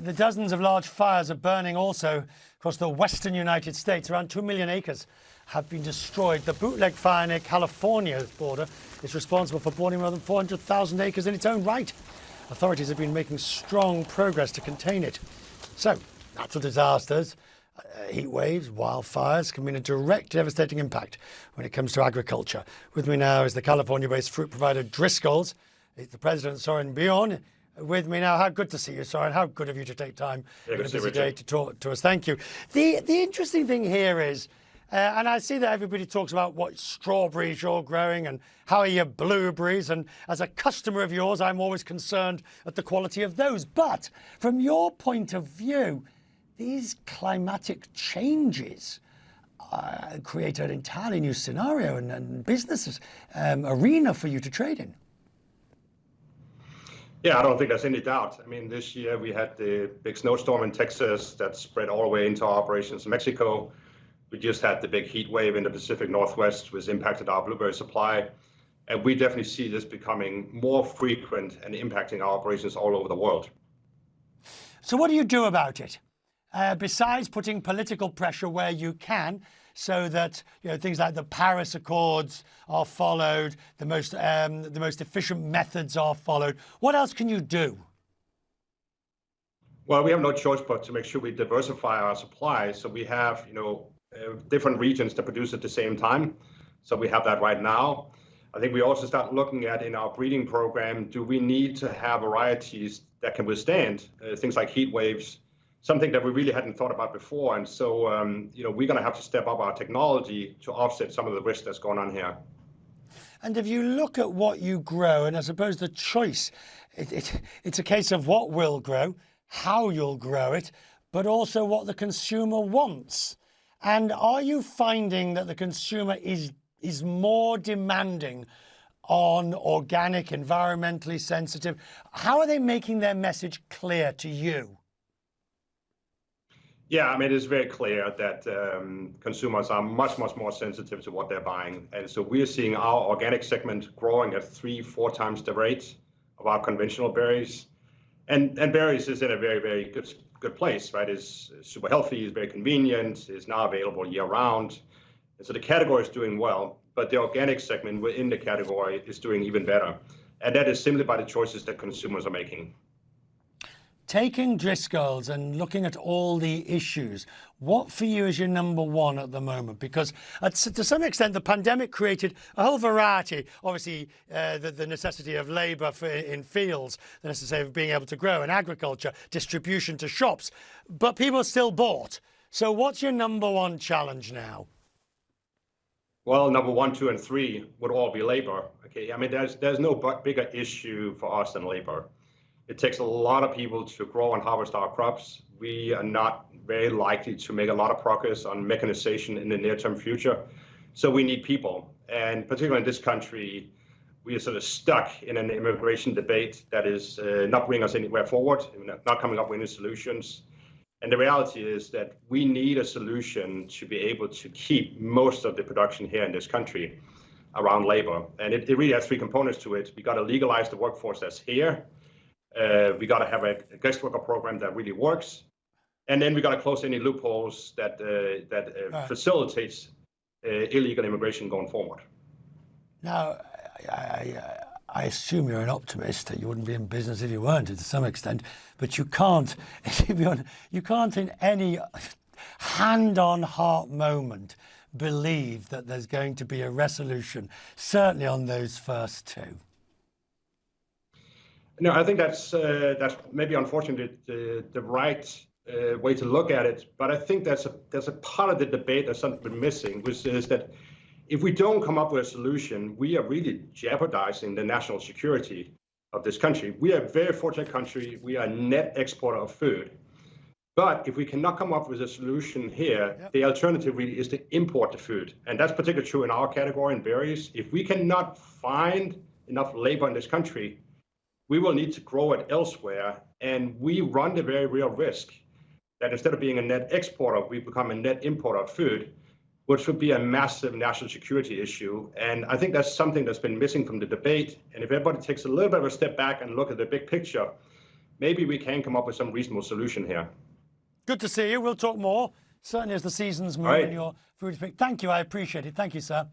The dozens of large fires are burning also across the western United States. Around 2 million acres have been destroyed. The bootleg fire near California's border is responsible for burning more than 400,000 acres in its own right. Authorities have been making strong progress to contain it. So, natural disasters, heat waves, wildfires can mean a direct devastating impact when it comes to agriculture. With me now is the California-based fruit provider Driscolls. It's the president, Soren Bjorn. With me now. How good to see you, Soren. How good of you to take time in a busy day to talk to us. Thank you. The interesting thing here is, and I see that everybody talks about what strawberries you're growing and how are your blueberries, and as a customer of yours, I'm always concerned at the quality of those. But from your point of view, these climatic changes create an entirely new scenario and business arena for you to trade in. Yeah, I don't think there's any doubt. I mean, this year we had the big snowstorm in Texas that spread all the way into our operations in Mexico. We just had the big heat wave in the Pacific Northwest, which impacted our blueberry supply. And we definitely see this becoming more frequent and impacting our operations all over the world. So what do you do about it? Besides putting political pressure where you can, so that things like the Paris Accords are followed, the most efficient methods are followed. What else can you do? Well, we have no choice but to make sure we diversify our supply. So we have different regions that produce at the same time. So we have that right now. I think we also start looking at in our breeding program, do we need to have varieties that can withstand things like heat waves? Something that we really hadn't thought about before. And so, we're going to have to step up our technology to offset some of the risk that's going on here. And if you look at what you grow, and I suppose the choice, it's a case of what will grow, how you'll grow it, but also what the consumer wants. And are you finding that the consumer is more demanding on organic, environmentally sensitive? How are they making their message clear to you? Yeah, I mean, it's very clear that consumers are much more sensitive to what they're buying. And so we're seeing our organic segment growing at 3-4 times the rate of our conventional berries. And berries is in a very good place, right? It's super healthy, it's very convenient, it's now available year round. And so the category is doing well, but the organic segment within the category is doing even better. And that is simply by the choices that consumers are making. Taking Driscolls and looking at all the issues, what for you is your number one at the moment? Because to some extent, the pandemic created a whole variety. Obviously, the necessity of labour in fields, the necessity of being able to grow, and agriculture, distribution to shops. But people still bought. So what's your number one challenge now? Well, number 1, 2, and 3 would all be labour. Okay, I mean, there's no bigger issue for us than labour. It takes a lot of people to grow and harvest our crops. We are not very likely to make a lot of progress on mechanization in the near-term future. So we need people. And particularly in this country, we are sort of stuck in an immigration debate that is not bringing us anywhere forward, not coming up with any solutions. And the reality is that we need a solution to be able to keep most of the production here in this country around labor. And it really has 3 components to it. We got to legalize the workforce that's here. We got to have a guest worker program that really works, and then we got to close any loopholes that facilitates illegal immigration going forward. Now, I assume you're an optimist. You wouldn't be in business if you weren't, to some extent. But you can't in any hand-on-heart moment believe that there's going to be a resolution, certainly on those first 2. No, I think that's maybe unfortunately the right way to look at it. But I think there's a part of the debate that's been missing, which is that if we don't come up with a solution, we are really jeopardizing the national security of this country. We are a very fortunate country. We are a net exporter of food. But if we cannot come up with a solution here, the alternative really is to import the food. And that's particularly true in our category in berries. If we cannot find enough labor in this country, we will need to grow it elsewhere, and we run the very real risk that instead of being a net exporter, we become a net importer of food, which would be a massive national security issue. And I think that's something that's been missing from the debate. And if everybody takes a little bit of a step back and look at the big picture, maybe we can come up with some reasonable solution here. Good to see you. We'll talk more, certainly as the seasons move All right. and your food is picked. Thank you. I appreciate it. Thank you, sir.